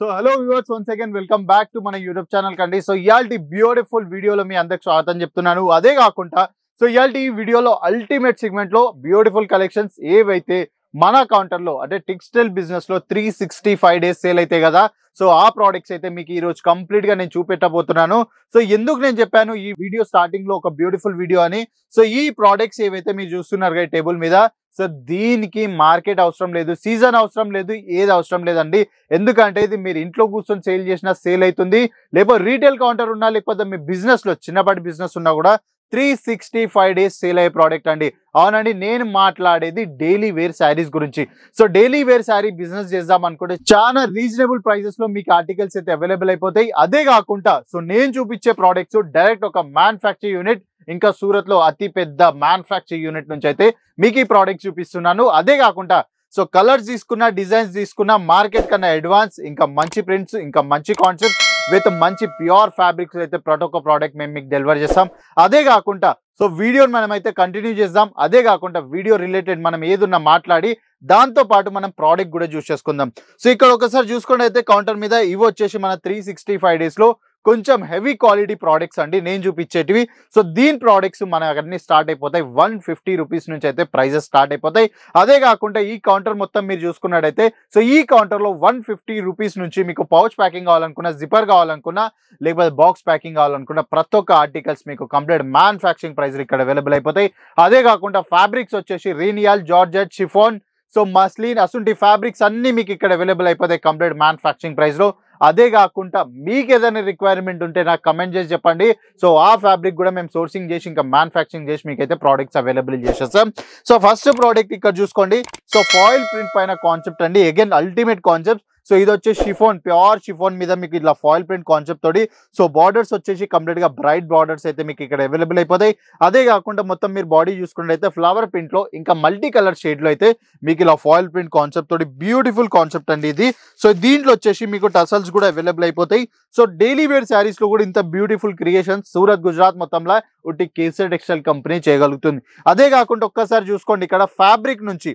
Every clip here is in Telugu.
So hello viewers, once again welcome back to మన యూట్యూబ్ ఛానల్ కండి. సో ఇయాల్టి బ్యూటిఫుల్ వీడియోలో మీ అందరికి స్వాగతం చెప్తున్నాను. అదే కాకుండా సో ఇయాల్టి ఈ వీడియోలో అల్టిమేట్ సెగ్మెంట్ లో బ్యూటిఫుల్ కలెక్షన్స్ ఏవైతే మన కౌంటర్ లో అంటే టెక్స్టైల్ బిజినెస్ లో 365 డేస్ సేల్ అయితే కదా, సో ఆ ప్రోడక్ట్స్ అయితే మీకు ఈ రోజు కంప్లీట్ గా నేను చూపెట్టబోతున్నాను. సో ఎందుకు నేను చెప్పాను ఈ వీడియో స్టార్టింగ్ లో ఒక బ్యూటిఫుల్ వీడియో అని, సో ఈ ప్రోడక్ట్స్ ఏవైతే మీరు చూస్తున్నారు కదా టేబుల్ మీద, సో దీనికి మార్కెట్ అవసరం లేదు, సీజన్ అవసరం లేదు, ఏది అవసరం లేదండి. ఎందుకంటే ఇది మీరు ఇంట్లో కూర్చొని సేల్ చేసినా సేల్ అవుతుంది, లేకపోతే రీటైల్ కౌంటర్ ఉన్నా, లేకపోతే మీ బిజినెస్ లో చిన్నపాటి బిజినెస్ ఉన్నా కూడా 365 డేస్ సేల్ అయ్యే ప్రోడక్ట్ అండి. అవునండి, నేను మాట్లాడేది డైలీ వేర్ శారీస్ గురించి. So daily wear sari business చేద్దాం అనుకుంటే చాలా రీజనబుల్ ప్రైసెస్ లో మీకు ఆర్టికల్స్ అయితే అవైలబుల్ అయిపోతాయి. అదే కాకుండా సో నేను చూపించే ప్రోడక్ట్స్ డైరెక్ట్ ఒక మ్యానుఫ్యాక్చర్ యూనిట్, ఇంకా సూరత్ లో అతి పెద్ద మ్యానుఫ్యాక్చర్ యూనిట్ నుంచి అయితే మీకు ఈ ప్రోడక్ట్ చూపిస్తున్నాను. అదే కాకుండా సో కలర్స్ తీసుకున్నా, డిజైన్స్ తీసుకున్నా మార్కెట్ కన్నా అడ్వాన్స్, ఇంకా మంచి ప్రింట్స్, ఇంకా మంచి కాన్సెప్ట్ విత్ మంచి ప్యూర్ ఫ్యాబ్రిక్స్ అయితే ప్రతి ఒక్క ప్రోడక్ట్ మేము మీకు డెలివర్ చేస్తాం. అదే కాకుండా సో వీడియోని మనం అయితే కంటిన్యూ చేద్దాం. అదే కాకుండా వీడియో రిలేటెడ్ మనం ఏదున్నా మాట్లాడి దాంతో పాటు మనం ప్రోడక్ట్ కూడా చూస్ చేసుకుందాం. సో ఇక్కడ ఒకసారి చూసుకుంటే అయితే కౌంటర్ మీద ఇవి వచ్చేసి మన 365 డేస్ లో కొంచెం హెవీ క్వాలిటీ ప్రోడక్ట్స్ అండి నేను చూపించేటివి. సో దీని ప్రోడక్ట్స్ మన అన్ని స్టార్ట్ అయిపోతాయి 150 రూపీస్ నుంచి అయితే ప్రైజెస్ స్టార్ట్ అయిపోతాయి. అదే కాకుండా ఈ కౌంటర్ మొత్తం మీరు చూసుకున్నట్టయితే సో ఈ కౌంటర్ లో 150 రూపీస్ నుంచి మీకు పౌచ్ ప్యాకింగ్ కావాలనుకున్నా, జిప్పర్ కావాలనుకున్నా, లేకపోతే బాక్స్ ప్యాకింగ్ కావాలనుకున్నా ప్రతి ఒక్క ఆర్టికల్స్ మీకు కంప్లీట్ మ్యానుఫ్యాక్చరింగ్ ప్రైస్ ఇక్కడ అవైలబుల్ అయిపోతాయి. అదే కాకుండా ఫ్యాబ్రిక్స్ వచ్చేసి రీనియాల్, జార్జెట్, షిఫాన్, సో మస్లిన్, అసుంటి ఫ్యాబ్రిక్స్ అన్ని మీకు ఇక్కడ అవైలబుల్ అయిపోతాయి కంప్లీట్ మ్యానుఫ్యాక్చరింగ్ ప్రైస్ లో. అదే కాకుండా మీకు ఏదైనా రిక్వైర్మెంట్ ఉంటే నాకు కమెంట్ చేసి చెప్పండి. సో ఆ ఫ్యాబ్రిక్ కూడా మేము సోర్సింగ్ చేసి ఇంకా మ్యానుఫ్యాక్చరింగ్ చేసి మీకు అయితే ప్రోడక్ట్స్ అవైలబుల్ చేసేస్తాం. సో ఫస్ట్ ప్రోడక్ట్ ఇక్కడ చూసుకోండి. సో ఫాయిల్ ప్రింట్ పైన కాన్సెప్ట్ అండి, అగైన్ అల్టిమేట్ కాన్సెప్ట్. సో ఇది వచ్చేసి షిఫోన్, ప్యూర్ షిఫోన్ మీద మీకు ఇట్లా ఫాయిల్ ప్రింట్ కాన్సెప్ట్ తోటి సో బార్డర్స్ వచ్చేసి కంప్లీట్ గా బ్రైట్ బార్డర్స్ అయితే మీకు ఇక్కడ అవైలబుల్ అయిపోతాయి. అదే కాకుండా మొత్తం మీరు బాడీ చూసుకున్నట్లయితే ఫ్లవర్ ప్రింట్ లో ఇంకా మల్టీ కలర్ షేడ్ లో అయితే మీకు ఇలా ఫాయిల్ ప్రింట్ కాన్సెప్ట్ తోటి బ్యూటిఫుల్ కాన్సెప్ట్ అండి ఇది. సో దీంట్లో వచ్చేసి మీకు టసల్స్ కూడా అవైలబుల్ అయిపోతాయి. సో డైలీ వేర్ శారీస్ లో కూడా ఇంత బ్యూటిఫుల్ క్రియేషన్స్ సూరత్, గుజరాత్ మొత్తంలో ఉట్టి కేసర్ టెక్స్టైల్ కంపెనీ చేయగలుగుతుంది. అదే కాకుండా ఒక్కసారి చూసుకోండి, ఇక్కడ ఫ్యాబ్రిక్ నుంచి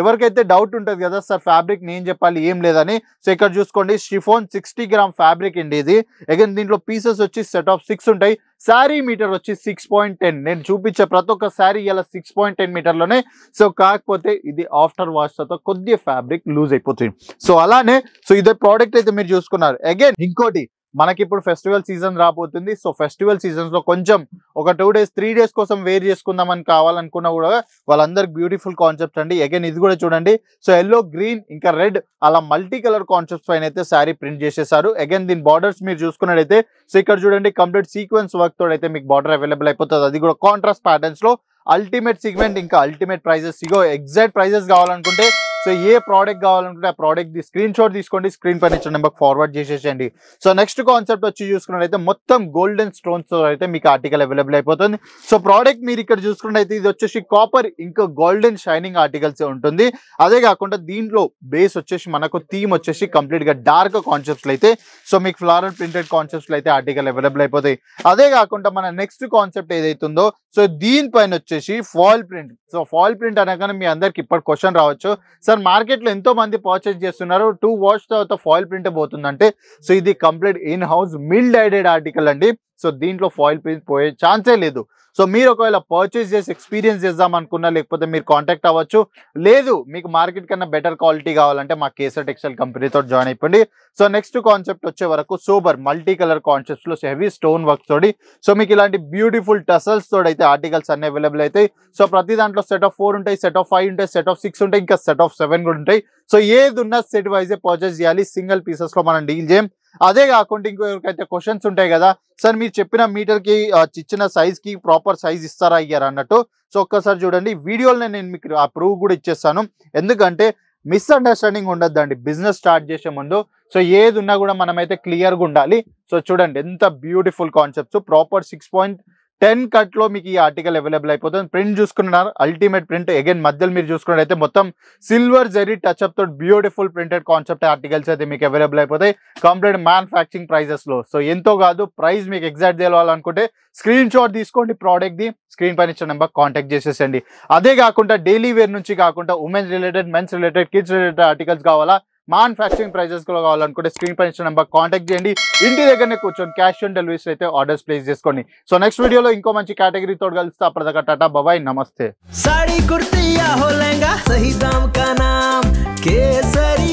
ఎవరికైతే డౌట్ ఉంటుంది కదా సార్ ఫ్యాబ్రిక్ నేను చెప్పాలి ఏం లేదని, సో ఇక్కడ చూసుకోండి షిఫోన్ 60 గ్రామ్ ఫ్యాబ్రిక్ అండి ఇది. అగైన్ దీంట్లో పీసెస్ వచ్చి సెట్ ఆఫ్ 6 ఉంటాయి. శారీ మీటర్ వచ్చి 6.10. నేను చూపించే ప్రతి ఒక్క శారీ ఇలా 6.10 మీటర్లోనే. సో కాకపోతే ఇది ఆఫ్టర్ వాష్ తో కొద్దిగా ఫ్యాబ్రిక్ లూజ్ అయిపోతుంది. సో అలానే సో ఇదే ప్రోడక్ట్ అయితే మీరు చూసుకున్నారు. అగైన్ ఇంకోటి, మనకి ఇప్పుడు ఫెస్టివల్ సీజన్ రాబోతుంది. సో ఫెస్టివల్ సీజన్స్ లో కొంచెం ఒక 2 డేస్ 3 డేస్ కోసం వేర్ చేసుకుందామని కావాలనుకున్నా కూడా వాళ్ళందరికి బ్యూటిఫుల్ కాన్సెప్ట్ అండి. అగైన్ ఇది కూడా చూడండి. సో ఎల్లో, గ్రీన్, ఇంకా రెడ్ అలా మల్టీ కలర్ కాన్సెప్ట్స్ పైన అయితే శారీ ప్రింట్ చేసేసారు. అగైన్ దీని బార్డర్స్ మీరు చూసుకున్నట్టయితే సో ఇక్కడ చూడండి కంప్లీట్ సీక్వెన్స్ వర్క్ తోడు అయితే మీకు బార్డర్ అవైలబుల్ అయిపోతుంది. అది కూడా కాంట్రాస్ట్ ప్యాటర్న్స్ లో అల్టిమేట్ సెగ్మెంట్, ఇంకా అల్టిమేట్ ప్రైజెస్. ఇగో ఎగ్జాక్ట్ ప్రైజెస్ కావాలనుకుంటే సో ఏ ప్రోడక్ట్ కావాలనుకుంటే ఆ ప్రోడక్ట్ ది స్క్రీన్ షాట్ తీసుకోండి, స్క్రీన్ పైన ఇచ్చిన నెంబర్ ఫార్వర్డ్ చేసేసండి. సో నెక్స్ట్ కాన్సెప్ట్ వచ్చి చూసుకున్నట్లయితే మొత్తం గోల్డెన్ స్టోన్స్ తో అయితే మీకు ఆర్టికల్ అవైలబుల్ అయిపోతుంది. సో ప్రోడక్ట్ మీరు ఇక్కడ చూసుకున్నట్లయితే ఇది వచ్చేసి కాపర్ ఇంకా గోల్డెన్ షైనింగ్ ఆర్టికల్స్ ఉంటుంది. అదే కాకుండా దీంట్లో బేస్ వచ్చేసి మనకు థీమ్ వచ్చేసి కంప్లీట్ గా డార్క్ కాన్సెప్ట్స్ అయితే సో మీకు ఫ్లోరల్ ప్రింటెడ్ కాన్సెప్ట్స్ అయితే ఆర్టికల్ అవైలబుల్ అయిపోతాయి. అదే కాకుండా మన నెక్స్ట్ కాన్సెప్ట్ ఏదైతుందో సో దీనిపైన వచ్చేసి foil print. So foil print అనగానే మీ అందరికి ఇప్పుడు క్వశ్చన్ రావచ్చు, సార్ మార్కెట్ లో ఎంతో మంది పర్చేస్ చేస్తున్నారు, 2 వాష్ తర్వాత ఫాయిల్ ప్రింట్ పోతుందంటే సో ఇది complete in house mill dyed article అండి. సో దీంట్లో ఫాయిల్ ప్రింట్ పోయే ఛాన్సే లేదు. సో మీరు ఒకవేళ పర్చేస్ చేసి ఎక్స్పీరియన్స్ చేద్దాం అనుకున్నా లేకపోతే మీరు కాంటాక్ట్ అవ్వచ్చు. లేదు మీకు మార్కెట్ కన్నా బెటర్ క్వాలిటీ కావాలంటే మా కేసర్ టెక్స్టైల్ కంపెనీతో జాయిన్ అయిపోండి. సో నెక్స్ట్ కాన్సెప్ట్ వచ్చే వరకు సూపర్ మల్టీ కలర్ కాన్సెప్ట్స్ లో హెవీ స్టోన్ వర్క్ తోడి సో మీకు ఇలాంటి బ్యూటిఫుల్ టసల్స్ తోడు అయితే ఆర్టికల్స్ అన్ని అవైలబుల్ అవుతాయి. సో ప్రతి దాంట్లో సెట్ ఆఫ్ 4 ఉంటాయి, సెట్ ఆఫ్ 5 ఉంటాయి, సెట్ ఆఫ్ 6 ఉంటాయి, ఇంకా సెట్ ఆఫ్ 7 కూడా ఉంటాయి. సో ఏది ఉన్నా సెట్ వైజే పర్చేస్ చేయాలి, సింగిల్ పీసెస్ లో మనం డీల్ చేయం. అదే కాకుండా ఇంకో ఎవరికైతే క్వశ్చన్స్ ఉంటాయి కదా, సార్ మీరు చెప్పిన మీటర్ కి ఇచ్చిన సైజ్ కి ప్రాపర్ సైజ్ ఇస్తారా ఇయ్యారా అన్నట్టు. సో ఒక్కసారి చూడండి వీడియోలో నేను మీకు ఆ ప్రూఫ్ కూడా ఇచ్చేస్తాను. ఎందుకంటే మిస్అండర్స్టాండింగ్ ఉండద్దండి బిజినెస్ స్టార్ట్ చేసే ముందు. సో ఏది ఉన్నా కూడా మనమైతే క్లియర్గా ఉండాలి. సో చూడండి ఎంత బ్యూటిఫుల్ కాన్సెప్ట్స్, ప్రాపర్ 6.10 కట్ లో మీకు ఈ ఆర్టికల్ అవైలబుల్ అయిపోతుంది. ప్రింట్ చూసుకున్నారు అల్టిమేట్ ప్రింట్. అగైన్ మధ్యలో మీరు చూసుకున్నట్టయితే మొత్తం సిల్వర్ జరీ టచ్ అప్ తో బ్యూటిఫుల్ ప్రింటెడ్ కాన్సెప్ట్ ఆర్టికల్స్ అయితే మీకు అవైలబుల్ అయిపోతాయి కంప్లీట్ మ్యానుఫ్యాక్చరింగ్ ప్రైజెస్ లో. సో ఎంతో కాదు, ప్రైస్ మీకు ఎగ్జాక్ట్ తెలవాలనుకుంటే స్క్రీన్ షాట్ తీసుకోండి, ప్రోడక్ట్ ది స్క్రీన్ పైన ఇచ్చిన నెంబర్ కాంటాక్ట్ చేసేసండి. అదే కాకుండా డైలీ వేర్ నుంచి కాకుండా women's related, men's related, kids related articles కావాలా మ్యానుఫ్యాక్చరింగ్ ప్రైజెస్ కూడా కావాలనుకుంటే స్క్రీన్ పై ఇచ్చిన నెంబర్ కాంటాక్ట్ చేయండి. ఇంటి దగ్గరనే కూర్చొని క్యాష్ ఆన్ డెలివరీస్ అయితే ఆర్డర్స్ ప్లేస్ చేసుకోండి. సో నెక్స్ట్ వీడియోలో ఇంకో మంచి కేటగిరీ తోడు కలుస్తా. అప్పటిదాకా టాటా బాయ్ నమస్తే. साड़ी कुर्ती या हो लहंगा सही दाम का नाम केसरी।